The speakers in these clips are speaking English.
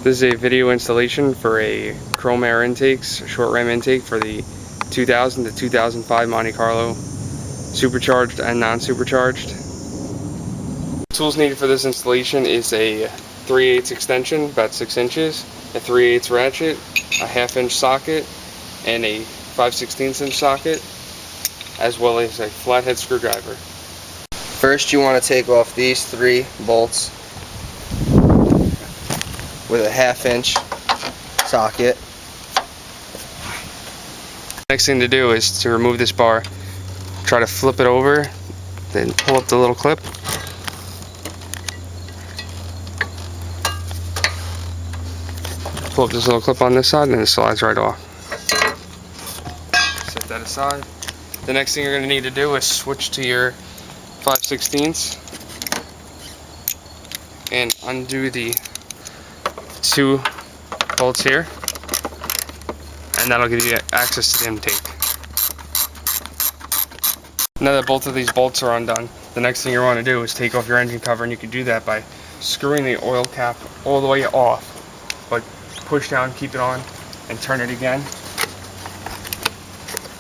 This is a video installation for a chrome air intakes, short ram intake for the 2000 to 2005 Monte Carlo, supercharged and non-supercharged. Tools needed for this installation is a 3/8 extension, about 6 inches, a 3/8 ratchet, a 1/2 inch socket, and a 5/16 inch socket, as well as a flathead screwdriver. First, you want to take off these 3 bolts with a 1/2 inch socket. Next thing to do is to remove this bar. Try to flip it over, then pull up the little clip. Pull up this little clip on this side and it slides right off. Set that aside. The next thing you're going to need to do is switch to your 5/16 and undo the 2 bolts here, and that'll give you access to the intake. Now that both of these bolts are undone, the next thing you want to do is take off your engine cover, and you can do that by screwing the oil cap all the way off, but push down, keep it on, and turn it again,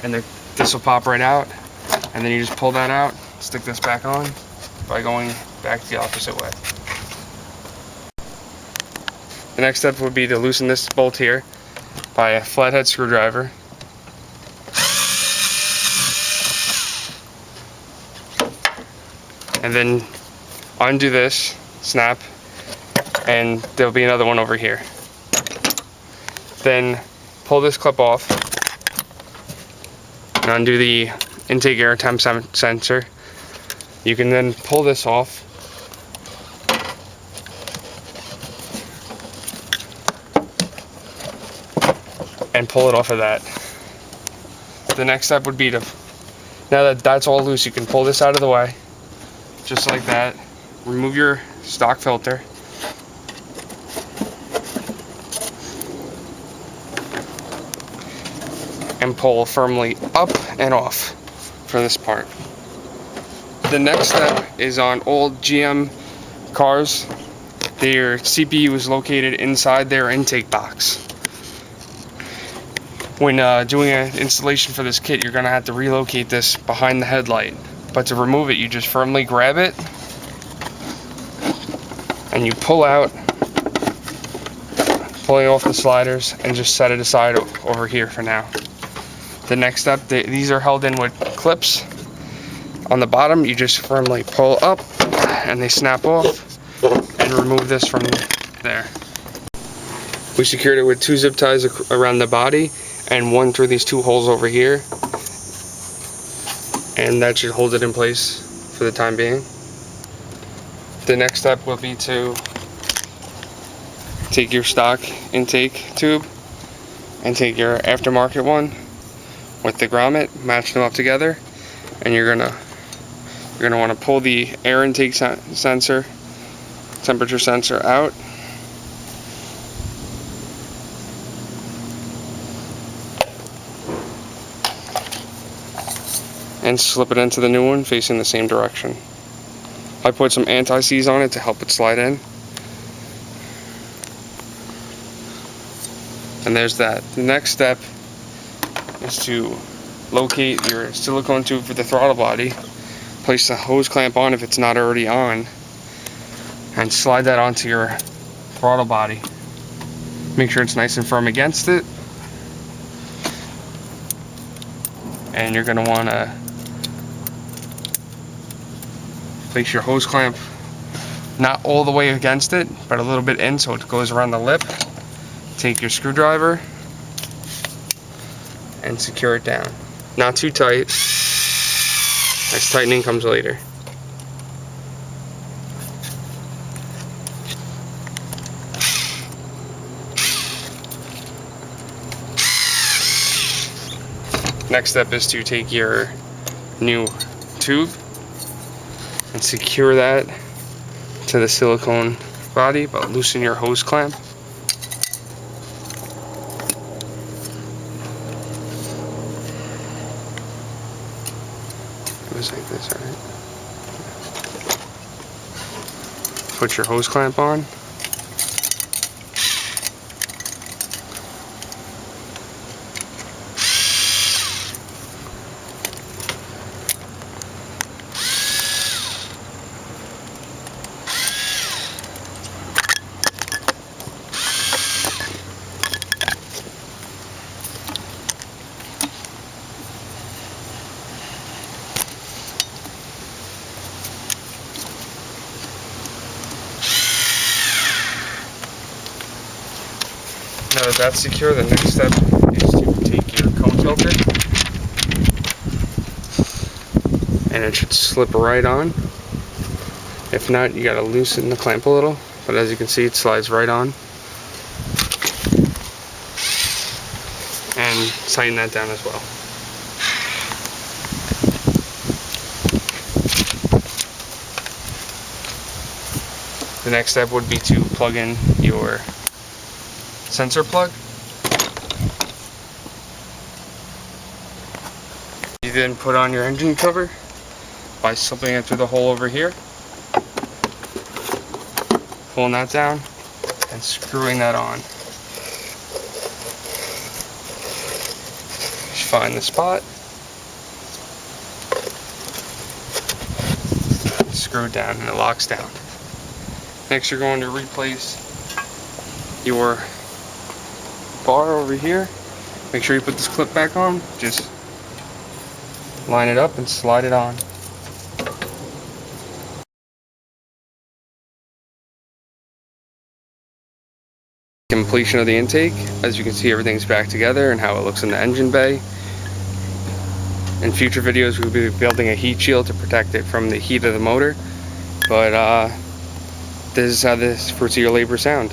and this will pop right out, and then you just pull that out, stick this back on by going back the opposite way. The next step would be to loosen this bolt here by a flathead screwdriver. And then undo this, snap, and there'll be another one over here. Then pull this clip off and undo the intake air temp sensor. You can then pull this off and pull it off of that. The next step would be to, now that that's all loose, you can pull this out of the way, just like that. Remove your stock filter. And pull firmly up and off for this part. The next step is on old GM cars. Their CPU is located inside their intake box. When doing an installation for this kit, you're going to have to relocate this behind the headlight. But to remove it, you just firmly grab it and you pull out, pulling off the sliders, and just set it aside over here for now. The next step, these are held in with clips. On the bottom, you just firmly pull up and they snap off, and remove this from there. We secured it with 2 zip ties around the body and 1 through these 2 holes over here, and that should hold it in place for the time being. The next step will be to take your stock intake tube and take your aftermarket one with the grommet, match them up together, and you're gonna want to pull the air intake sensor, temperature sensor out, and slip it into the new one facing the same direction. I put some anti-seize on it to help it slide in. And there's that. The next step is to locate your silicone tube for the throttle body, place the hose clamp on if it's not already on, and slide that onto your throttle body. Make sure it's nice and firm against it. And you're going to want to place your hose clamp not all the way against it, but a little bit in so it goes around the lip. Take your screwdriver and secure it down. Not too tight, as tightening comes later. Next step is to take your new tube and secure that to the silicone body, but loosen your hose clamp. It was like this, alright? Put your hose clamp on. Now that that's secure, the next step is to take your cone filter, and it should slip right on. If not, you gotta loosen the clamp a little, but as you can see, it slides right on. And tighten that down as well. The next step would be to plug in your sensor plug. You then put on your engine cover by slipping it through the hole over here, pulling that down, and screwing that on. Just find the spot, screw it down, and it locks down. Next, you're going to replace your bar over here. Make sure you put this clip back on. Just line it up and slide it on. Completion of the intake. As you can see, everything's back together and how it looks in the engine bay. In future videos, we'll be building a heat shield to protect it from the heat of the motor. But this is how this fruits of your labor sound.